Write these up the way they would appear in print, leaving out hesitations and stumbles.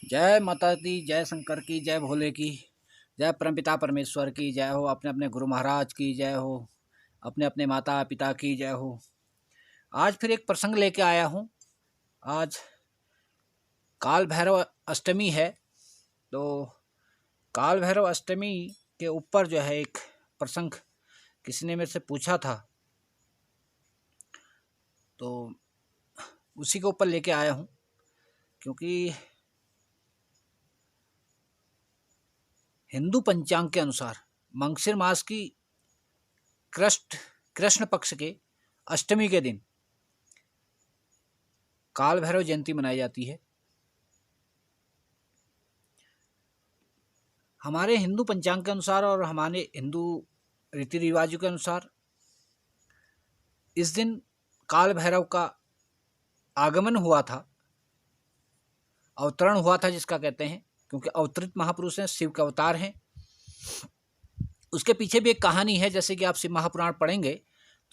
जय माता दी, जय शंकर की, जय भोले की, जय परमपिता परमेश्वर की जय हो, अपने अपने गुरु महाराज की जय हो, अपने अपने माता पिता की जय हो। आज फिर एक प्रसंग लेके आया हूँ। आज काल भैरव अष्टमी है, तो काल भैरव अष्टमी के ऊपर जो है एक प्रसंग किसी ने मेरे से पूछा था, तो उसी के ऊपर लेके आया हूँ। क्योंकि हिंदू पंचांग के अनुसार मंगशिर मास की कृष्ण पक्ष के अष्टमी के दिन काल भैरव जयंती मनाई जाती है। हमारे हिंदू पंचांग के अनुसार और हमारे हिंदू रीति रिवाजों के अनुसार इस दिन काल भैरव का आगमन हुआ था, अवतरण हुआ था जिसका कहते हैं, क्योंकि अवतरित महापुरुष हैं, शिव के अवतार हैं। उसके पीछे भी एक कहानी है। जैसे कि आप शिव महापुराण पढ़ेंगे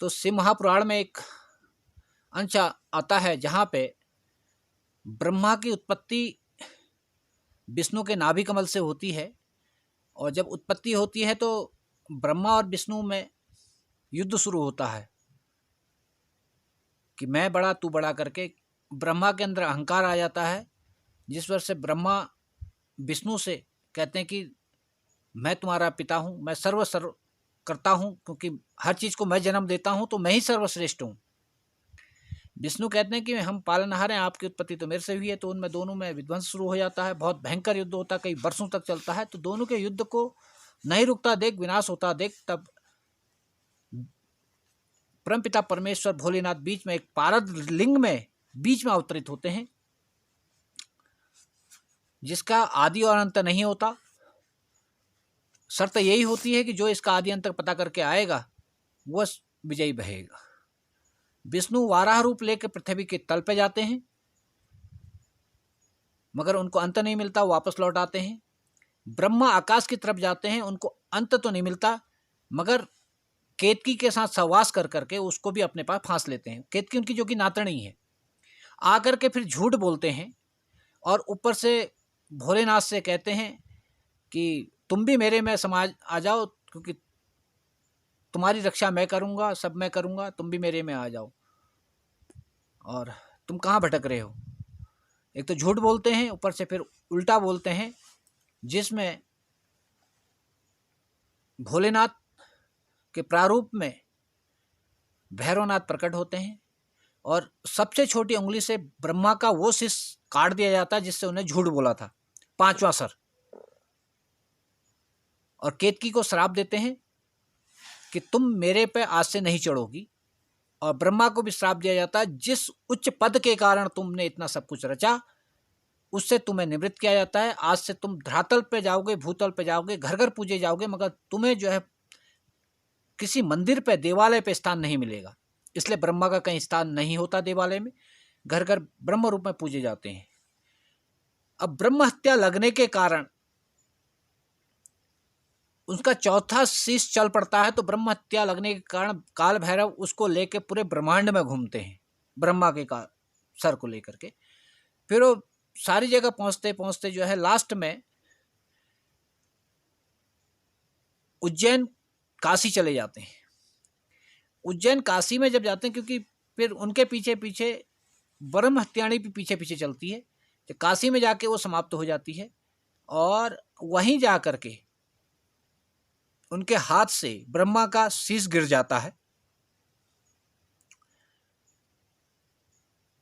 तो शिव महापुराण में एक अंश आता है जहाँ पे ब्रह्मा की उत्पत्ति विष्णु के नाभि कमल से होती है, और जब उत्पत्ति होती है तो ब्रह्मा और विष्णु में युद्ध शुरू होता है कि मैं बड़ा तू बड़ा करके। ब्रह्मा के अंदर अहंकार आ जाता है, जिस वजह से ब्रह्मा विष्णु से कहते हैं कि मैं तुम्हारा पिता हूँ, मैं सर्व करता हूँ, क्योंकि हर चीज़ को मैं जन्म देता हूँ तो मैं ही सर्वश्रेष्ठ हूँ। विष्णु कहते हैं कि हम पालनहार हैं, आपकी उत्पत्ति तो मेरे से हुई है। तो उनमें दोनों में विध्वंस शुरू हो जाता है, बहुत भयंकर युद्ध होता है, कई वर्षों तक चलता है। तो दोनों के युद्ध को नहीं रुकता देख, विनाश होता देख, तब परमपिता परमेश्वर भोलेनाथ बीच में एक पारद लिंग में बीच में अवतरित होते हैं, जिसका आदि और अंत नहीं होता। शर्त यही होती है कि जो इसका आदि अंत पता करके आएगा वह विजयी बहेगा। विष्णु वाराह रूप लेकर पृथ्वी के तल पे जाते हैं, मगर उनको अंत नहीं मिलता, वापस लौट आते हैं। ब्रह्मा आकाश की तरफ जाते हैं, उनको अंत तो नहीं मिलता, मगर केतकी के साथ सहवास कर करके उसको भी अपने पास फांस लेते हैं। केतकी उनकी जो कि नातनी है, आकर के फिर झूठ बोलते हैं और ऊपर से भोलेनाथ से कहते हैं कि तुम भी मेरे में समाज आ जाओ, क्योंकि तुम्हारी रक्षा मैं करूँगा, सब मैं करूँगा, तुम भी मेरे में आ जाओ। और तुम कहाँ भटक रहे हो? एक तो झूठ बोलते हैं, ऊपर से फिर उल्टा बोलते हैं, जिसमें भोलेनाथ के प्रारूप में भैरवनाथ प्रकट होते हैं, और सबसे छोटी उंगली से ब्रह्मा का वो शीश काट दिया जाता है जिससे उन्हें झूठ बोला था, पांचवा सर। और केतकी को श्राप देते हैं कि तुम मेरे पे आज से नहीं चढ़ोगी। और ब्रह्मा को भी श्राप दिया जाता है, जिस उच्च पद के कारण तुमने इतना सब कुछ रचा उससे तुम्हें निवृत्त किया जाता है। आज से तुम धरातल पे जाओगे, भूतल पे जाओगे, घर घर पूजे जाओगे, मगर तुम्हें जो है किसी मंदिर पे, देवालय पे स्थान नहीं मिलेगा। इसलिए ब्रह्मा का कहीं स्थान नहीं होता देवालय में, घर घर ब्रह्म रूप में पूजे जाते हैं। अब ब्रह्म हत्या लगने के कारण उसका चौथा शीश चल पड़ता है, तो ब्रह्म हत्या लगने के कारण काल भैरव उसको लेके पूरे ब्रह्मांड में घूमते हैं, ब्रह्मा के सर को लेकर के। फिर वो सारी जगह पहुंचते पहुंचते जो है लास्ट में उज्जैन काशी चले जाते हैं। उज्जैन काशी में जब जाते हैं, क्योंकि फिर उनके पीछे पीछे ब्रह्म हत्याणी भी पीछे पीछे चलती है, तो काशी में जाके वो समाप्त हो जाती है। और वहीं जा करके उनके हाथ से ब्रह्मा का शीश गिर जाता है।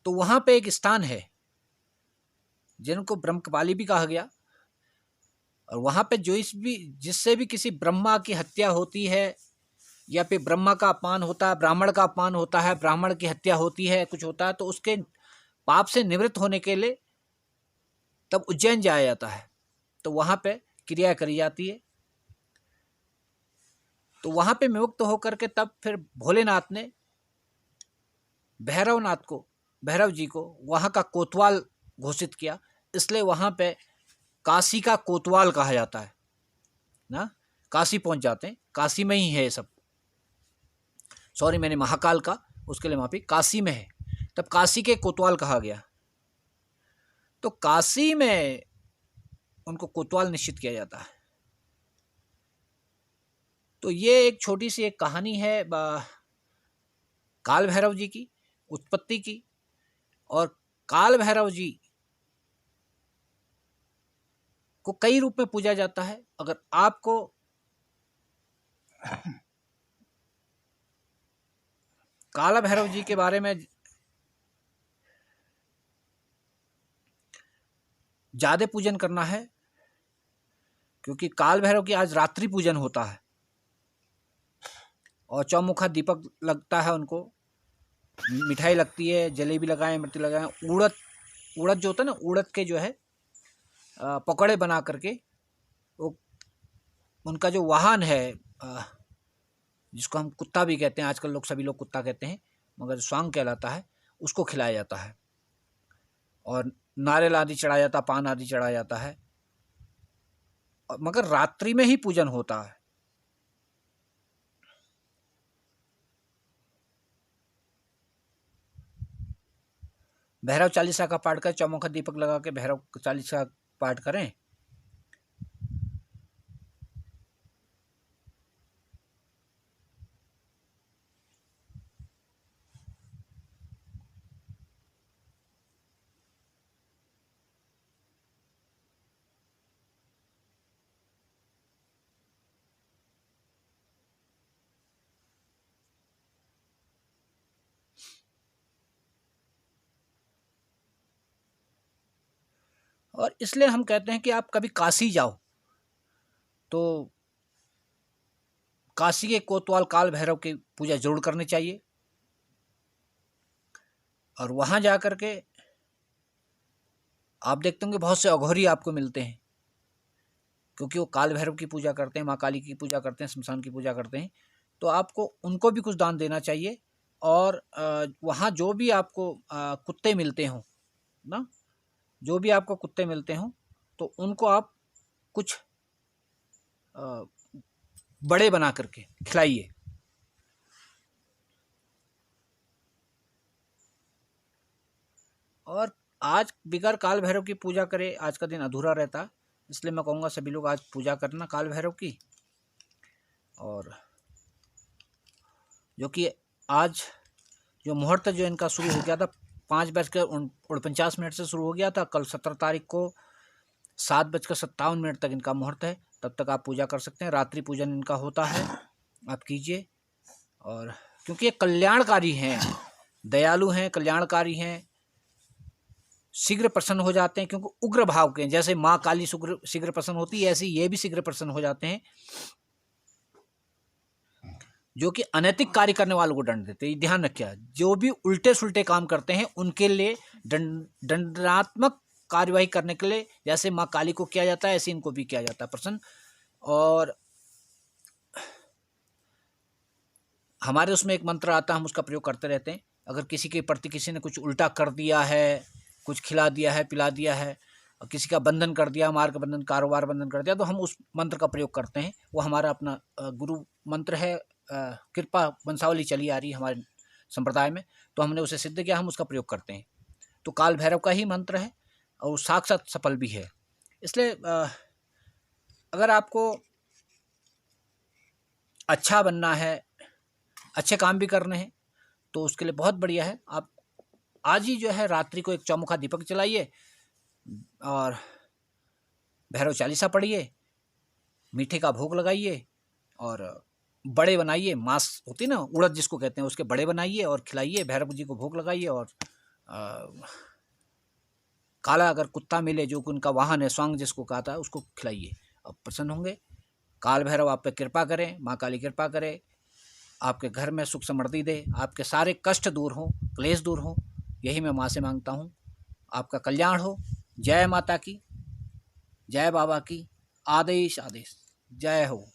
तो वहां पे एक स्थान है जिनको ब्रह्मकपाली भी कहा गया, और वहां पे जिससे भी किसी ब्रह्मा की हत्या होती है, या फिर ब्रह्मा का अपमान होता है, ब्राह्मण का अपमान होता है, ब्राह्मण की हत्या होती है, कुछ होता है, तो उसके पाप से निवृत्त होने के लिए तब उज्जैन जाया जाता है। तो वहां पे क्रिया करी जाती है। तो वहां पे विमुक्त होकर के तब फिर भोलेनाथ ने भैरव जी को वहां का कोतवाल घोषित किया। इसलिए वहां पे काशी का कोतवाल कहा जाता है ना। काशी पहुंच जाते हैं, काशी में ही है ये सब। सॉरी, मैंने महाकाल का, उसके लिए माफी, काशी में है, तब काशी के कोतवाल कहा गया। तो काशी में उनको कोतवाल निश्चित किया जाता है। तो ये एक छोटी सी एक कहानी है काल भैरव जी की उत्पत्ति की। और काल भैरव जी को कई रूप में पूजा जाता है। अगर आपको काला भैरव जी के बारे में ज्यादा पूजन करना है, क्योंकि काल भैरव की आज रात्रि पूजन होता है और चौमुखा दीपक लगता है, उनको मिठाई लगती है, जलेबी लगाएं, मृत्यु लगाएं, उड़द जो होता है ना, उड़द के जो है पकौड़े बना करके, वो उनका जो वाहन है जिसको हम कुत्ता भी कहते हैं, आजकल सभी लोग कुत्ता कहते हैं, मगर स्वांग कहलाता है, उसको खिलाया जाता है और नारियल आदि चढ़ाया जाता है, पान आदि चढ़ाया जाता है, मगर रात्रि में ही पूजन होता है। भैरव चालीसा का पाठ कर, चौमुखा दीपक लगा के भैरव चालीसा पाठ करें। और इसलिए हम कहते हैं कि आप कभी काशी जाओ तो काशी के कोतवाल काल भैरव की पूजा जरूर करनी चाहिए। और वहां जाकर के आप देखते होंगे बहुत से अघोरी आपको मिलते हैं, क्योंकि वो काल भैरव की पूजा करते हैं, माँ काली की पूजा करते हैं, शमशान की पूजा करते हैं। तो आपको उनको भी कुछ दान देना चाहिए। और वहाँ जो भी आपको कुत्ते मिलते हों ना, जो भी आपको कुत्ते मिलते हों, तो उनको आप कुछ बड़े बना करके खिलाइए। और आज बिगर काल भैरव की पूजा करे आज का दिन अधूरा रहता, इसलिए मैं कहूँगा सभी लोग आज पूजा करना काल भैरव की। और जो कि आज जो मुहूर्त जो इनका शुरू हो गया था 5:49 से शुरू हो गया था, कल 17 तारीख को 7:57 तक इनका मुहूर्त है, तब तक आप पूजा कर सकते हैं। रात्रि पूजन इनका होता है, आप कीजिए। और क्योंकि ये कल्याणकारी हैं, दयालु हैं, कल्याणकारी हैं, शीघ्र प्रसन्न हो जाते हैं, क्योंकि उग्र भाव के, जैसे माँ काली शीघ्र प्रसन्न होती है, ऐसे ये भी शीघ्र प्रसन्न हो जाते हैं, जो कि अनैतिक कार्य करने वालों को दंड देते हैं। ध्यान रखिए, जो भी उल्टे सुल्टे काम करते हैं उनके लिए दंडात्मक कार्यवाही करने के लिए जैसे माँ काली को किया जाता है, ऐसे इनको भी किया जाता है प्रसन्न। और हमारे उसमें एक मंत्र आता है, हम उसका प्रयोग करते रहते हैं। अगर किसी के प्रति किसी ने कुछ उल्टा कर दिया है, कुछ खिला दिया है, पिला दिया है, और किसी का बंधन कर दिया, मार्ग बंधन, कारोबार बंधन कर दिया, तो हम उस मंत्र का प्रयोग करते हैं। वो हमारा अपना गुरु मंत्र है, कृपा वंशावली चली आ रही है हमारे संप्रदाय में, तो हमने उसे सिद्ध किया, हम उसका प्रयोग करते हैं। तो काल भैरव का ही मंत्र है और साक्षात सफल भी है। इसलिए अगर आपको अच्छा बनना है, अच्छे काम भी करने हैं, तो उसके लिए बहुत बढ़िया है, आप आज ही जो है रात्रि को एक चौमुखा दीपक जलाइए और भैरव चालीसा पढ़िए, मीठे का भोग लगाइए और बड़े बनाइए, मांस होती ना उड़द जिसको कहते हैं, उसके बड़े बनाइए और खिलाइए, भैरव जी को भोग लगाइए। और काला अगर कुत्ता मिले जो कि उनका वाहन है, स्वांग जिसको कहता है, उसको खिलाइए, अब प्रसन्न होंगे। काल भैरव आप पे कृपा करें, माँ काली कृपा करे, आपके घर में सुख समृद्धि दे, आपके सारे कष्ट दूर हों, क्लेश दूर हों, यही मैं माँ से मांगता हूँ। आपका कल्याण हो। जय माता की, जय बाबा की, आदेश आदेश, जय हो।